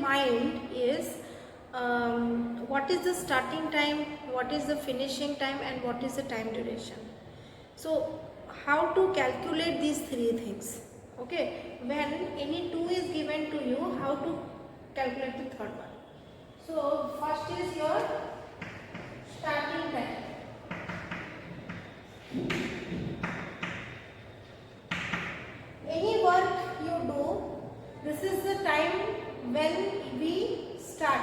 mind is what is the starting time, what is the finishing time, and what is the time duration. So how to calculate these three things? Okay, when any two is given to you, how to calculate the third one? So first is your starting time. Any work you do, this is the time when we start.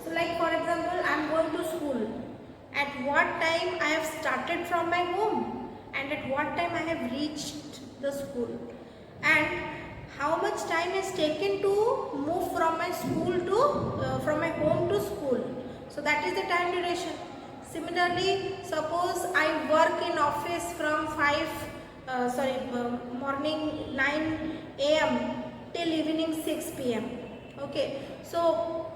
So like for example, I am going to school. At what time I have started from my home and at what time I have reached the school, and how much time is taken to move from my school to from my home to school. So that is the time duration. Similarly, suppose I work in office from morning 9 a.m. till evening 6 p.m. Okay, so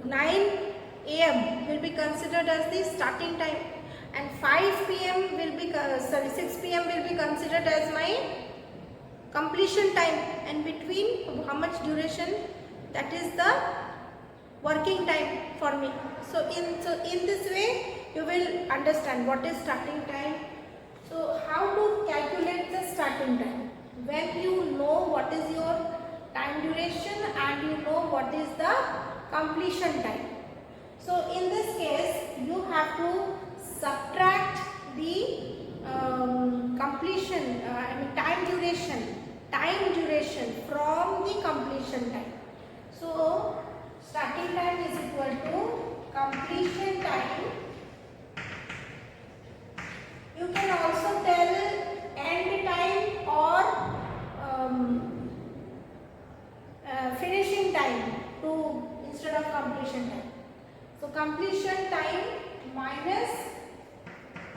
9 a.m. will be considered as the starting time, and 5 p.m. will be 6 p.m. will be considered as my completion time, and between how much duration, that is the working time for me. So in this way you will understand what is starting time. So how to calculate the starting time? When you know what is your time duration and you know what is the completion time. So in this case you have to subtract the time duration from the completion time. So starting time is equal to completion time. You can also tell end time or finishing time to instead of completion time. So completion time minus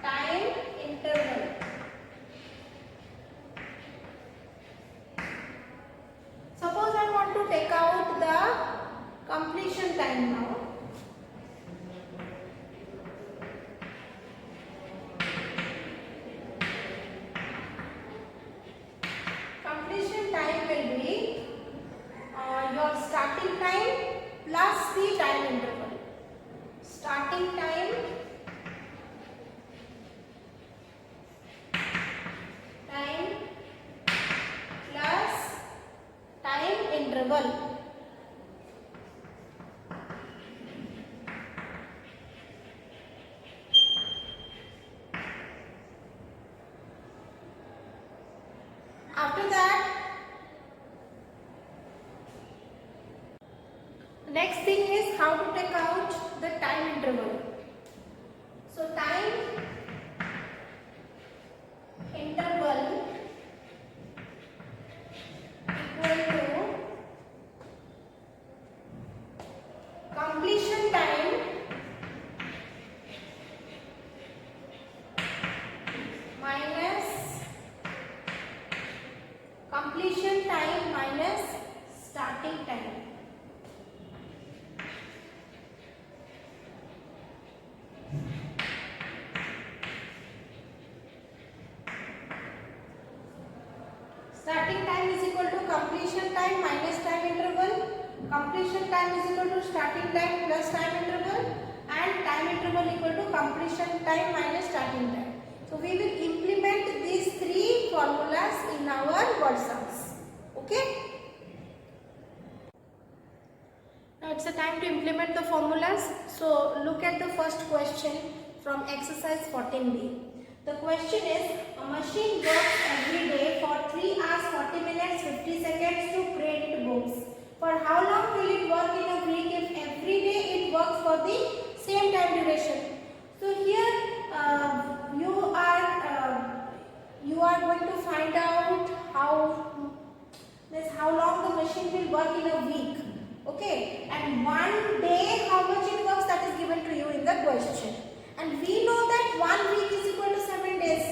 time interval. Suppose I want to take out the completion time now. Completion time will be your starting time plus the time interval. Starting time plus time interval. After that, next thing is how to take out the time interval. So time interval equal to completion time minus starting time. Starting time is equal to completion time minus time interval. Completion time is equal to starting time plus time interval, and time interval equal to completion time minus starting time. So we will implement these three formulas in our word sums. Okay? Now it's a time to implement the formulas. So look at the first question from exercise 14b. The question is, a machine works every day for 3 hours 40 minutes 50 seconds to print books. For how long will it work in a week if every day it works for the same time duration? So here you are going to find out how long the machine will work in a week. Okay, and one day how much it works, that is given to you in the question. And we know that 1 week is equal to 7 days.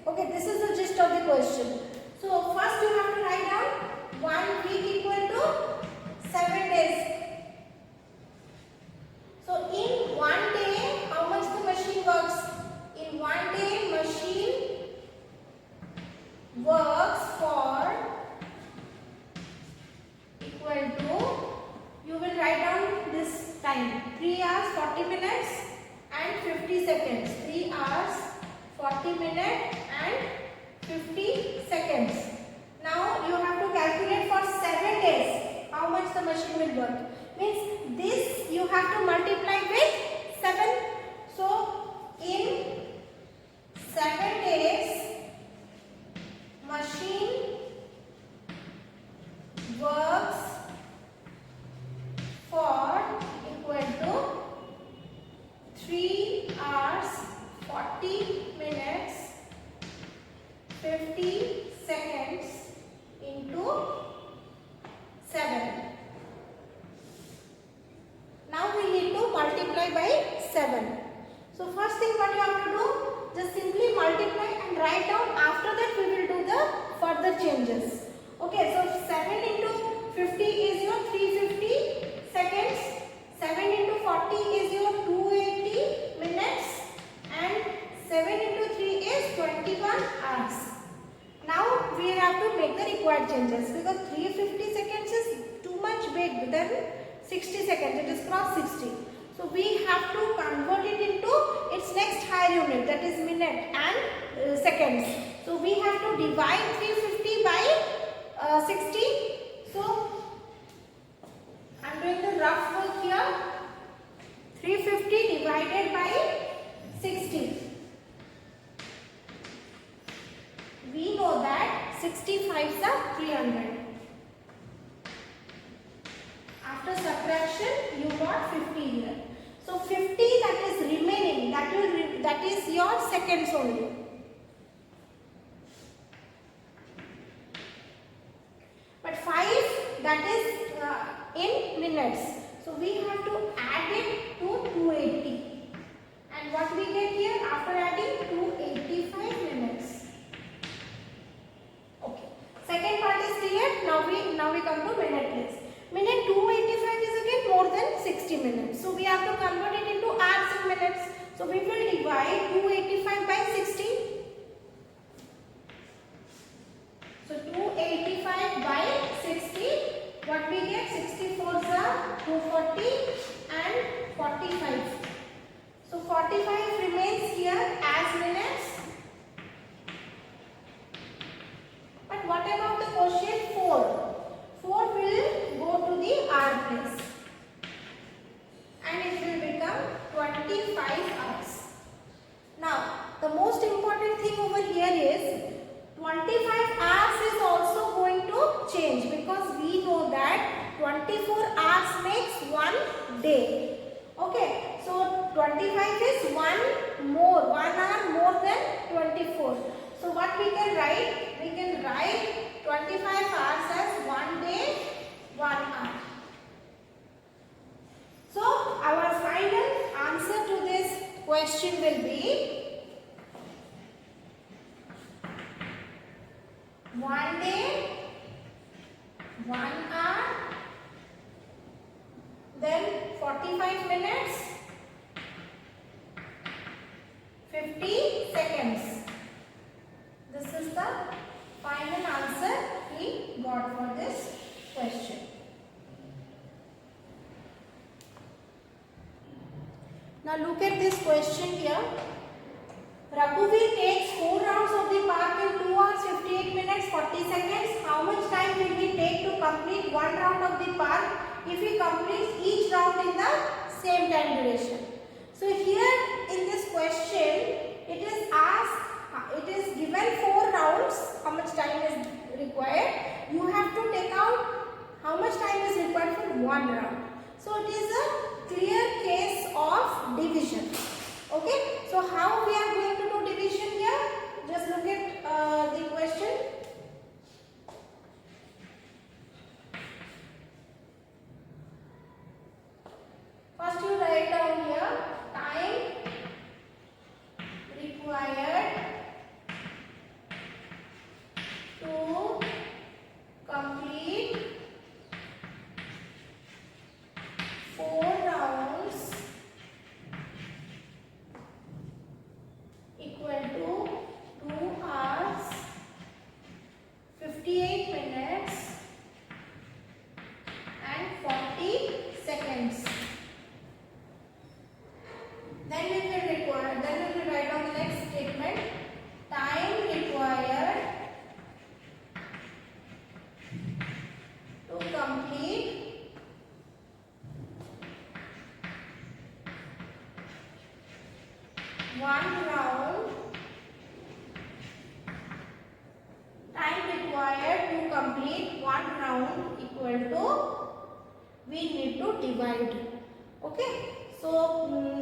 Okay, this is the gist of the question. So first you have to write down 1 week equal to 7 days. So in 1 day, how much the machine works? In 1 day, machine works for equal to, you will write time. 3 hours 40 minutes and 50 seconds. 3 hours 40 minutes and 50 seconds. Now you have to calculate for 7 days how much the machine will work. Means this you have to multiply with 7. So in 7 days machine works for equal to 3 hours 40 minutes 50 seconds into 7. Now we need to multiply by 7. So first thing what you have to do, just simply multiply and write down. After that we will do the further changes. Okay, so 7 into 50 is your 350 seconds. 7 into 40 is your 280 minutes. And 7 into 3 is 21 hours. Now we have to make the required changes because 350 seconds is too much big than 60 seconds. It is cross 60. So we have to convert it into its next higher unit, that is minute and seconds. So we have to divide 350 by 60. So I am doing the rough work here. 350 divided by 60. We know that 65s are 300. After subtraction, you got 50 here. So 50 that is remaining, that is your seconds only. But 5 that is in minutes. So we have to add it to 280. And what we get here after adding 285 minutes. Okay. Second part is clear. Now we come to minute list. Minute 285 is again more than 60 minutes. So we have to convert it into hours and minutes. So we will divide 285 by 60. So 285 by 60. What we get? 64s are 240 and 45. So 45 remains here as minutes. But what about the quotient 4? 4 will go to the hour place and it will become 25 hours. Now the most important thing over here is 25 hours is also going to change because we know that 24 hours makes 1 day. Okay, so 25 is 1 hour more than 24. So what we can write? We can write 25 hours as 1 day, 1 hour. So our final answer to this question will be 1 day, 1 hour, then 45 minutes, 50 seconds. This is the final answer we got for this question. Now look at this question here. Raghuveer takes 4 rounds of the park in 2 hours 58 minutes 40 seconds. How much time will he take to complete 1 round of the park if he completes each round in the same time duration? So here in this question it is asked, it is given 4 rounds, how much time is required. You have to take out how much time is required for 1 round. So it is a clear case of division. Okay, so how we are going to do division here? Just look at the question. First you write down here time required to complete 4 rounds equal to 2 hours 58 minutes and 40 seconds. one round. Time required to complete one round equal to, we need to divide. Okay, so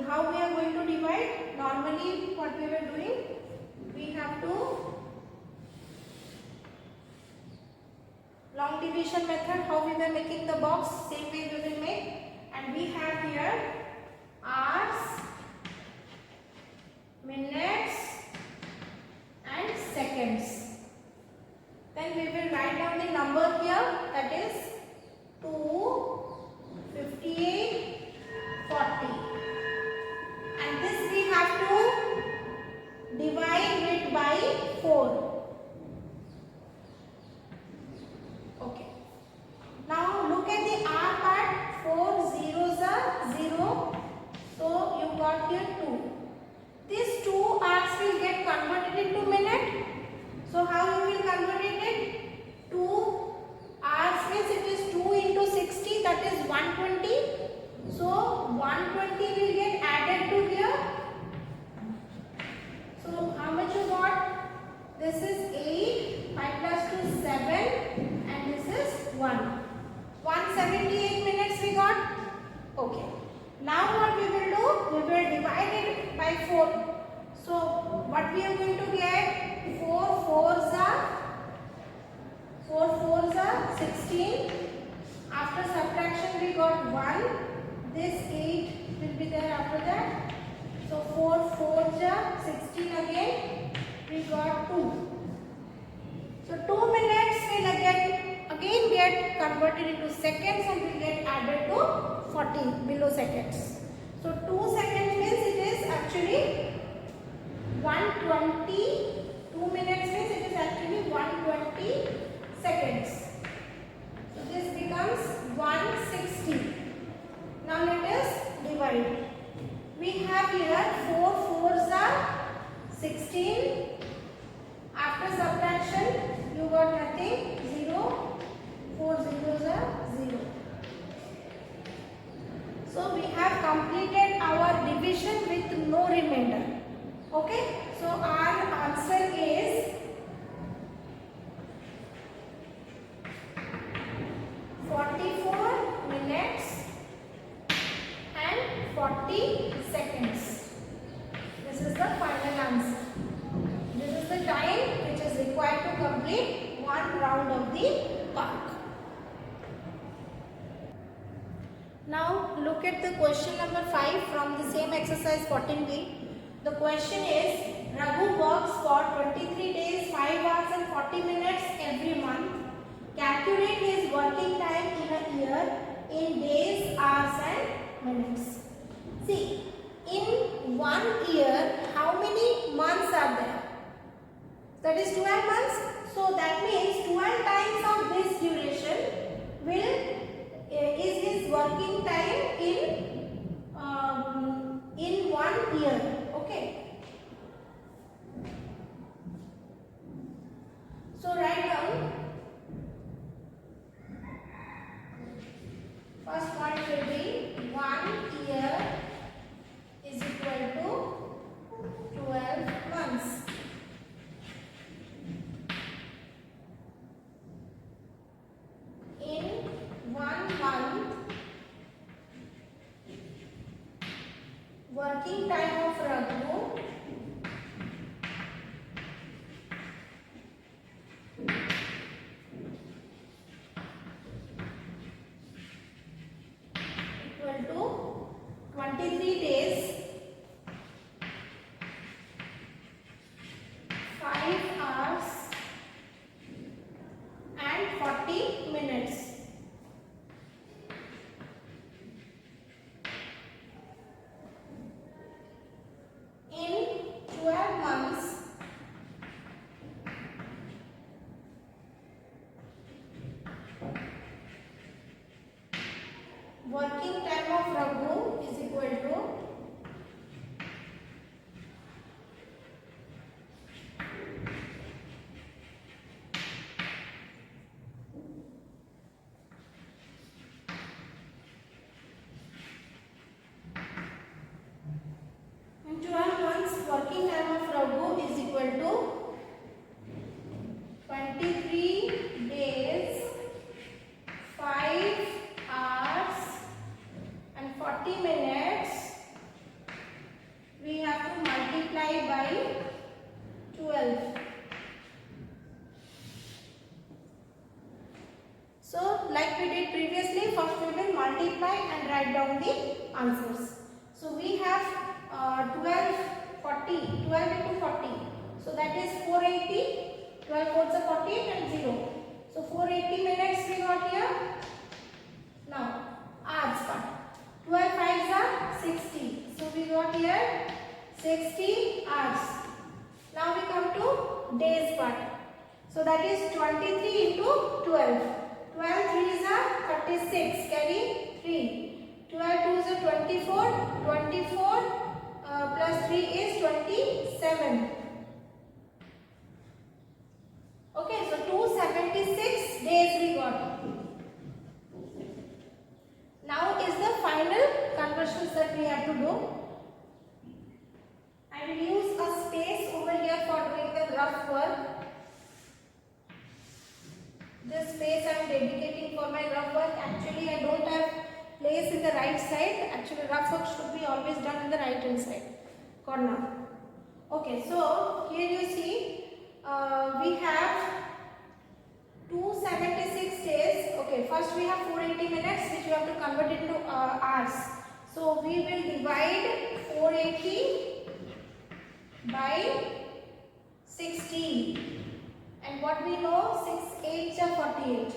how we are going to divide? Normally what we were doing, we have to long division method. How we were making the box, same way we will make. And we have here hours, minutes and seconds. Then we will write down the number here, that is 2, 58, 40. And this we have to divide it by 4. Okay. Now look at the R part. 4 zeros are 0. So you got here 2. These 2 R's will get converted into minute. So how you will convert it? 2 R's means it is 2 into 60, that is 120. So 120 will get added to here. So how much you got? This is 8, 5 plus 2 is 7 and this is 1. 178 minutes we got. Okay. Now what we will do? We will divide it by 4. So what we are going to get? 4 fours are 16. After subtraction we got 1. This 8 will be there after that. So 4 fours are 16 again. We got 2. So 2 minutes will again get converted into seconds and will get added to 40 below seconds. So 2 seconds means it is actually 120. 2 minutes means it is actually 120 seconds. So this becomes 160. Now let us divide. We have here 4 fours are 16. After subtraction you got nothing, 0. 4 zeros are 0. So we have completed our division with no remainder. Okay, so our answer is 44 minutes and 40 seconds. This is the final answer. This is the time which is required to complete one round of the park. Now look at the question number 5 from the same exercise 14b. The question is, Raghu works for 23 days, 5 hours and 40 minutes every month. Calculate his working time in a year in days, hours and minutes. See, in 1 year, how many months are there? That is 12 months. So that means 12 times of this duration is his working time in 1 year. Okay. So write down. First point will be 1 year is equal to 12 months. In 1 month, working time of Raghu equal to 23 days, 5 hours and 40 minutes. In 12 months, working time of Raghu is equal to in 12 months 40 minutes we have to multiply by 12. So like we did previously, first we will multiply and write down the answers. So we have 12 into 40. So that is 480. 12 4s are 40 and 0. So 480 minutes we got here. Now hours part. 12 5s are 60. So we got here 60 hours. Now we come to days part. So that is 23 into 12. 12 3s are 36. Carry 3. 12 2s are 24. 24 plus 3 is 27. Okay, so 276 days we got. Now is the final conversions that we have to do. I will use a space over here for doing the rough work. This space I am dedicating for my rough work. Actually, I don't have place in the right side. Actually, rough work should be always done in the right hand side corner. Okay, so here you see we have 276 days. Okay, first we have 480 minutes which we have to convert into hours. So we will divide 480 by 60. And what we know, 6 8s are 48.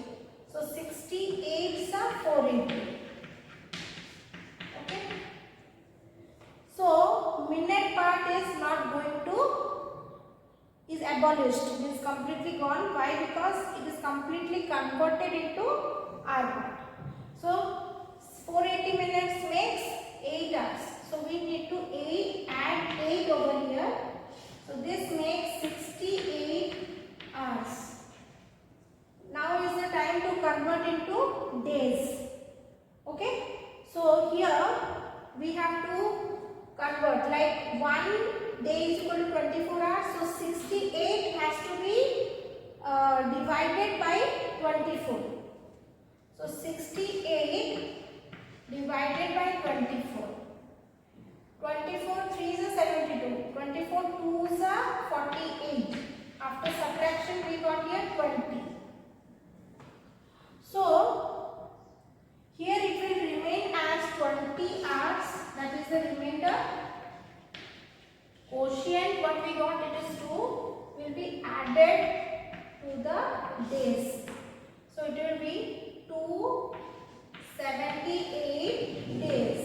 So 68s are 480. Okay. So minute part is not going to, is abolished. It is completely gone. Why? Because it is completely converted into hour part. So 480 minutes makes 8 hours. So we need to add 8 over here. So this makes 68 hours. Now is the time to convert into days. Okay. So here we have to convert, like 1 day is equal to 24 hours. So 68 has to be divided by 24. So 68 divided by 24. 24 3s are 72. 24 2s are 48. After subtraction we got here 20. So here it will remain as 20 hours. That is the remainder. Quotient what we got, it is 2, will be added to the days. So it will be 278 days.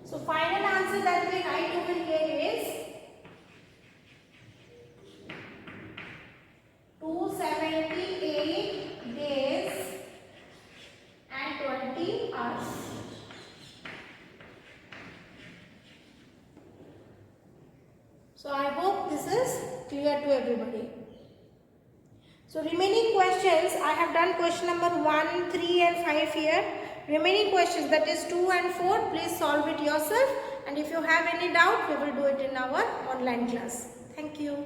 So final answer that we write over here is 278 days and 20 hours. So I hope this is clear to everybody. So remaining questions, I have done question number 1, 3 and 5 here. Remaining questions, that is 2 and 4, please solve it yourself. And if you have any doubt, we will do it in our online class. Thank you.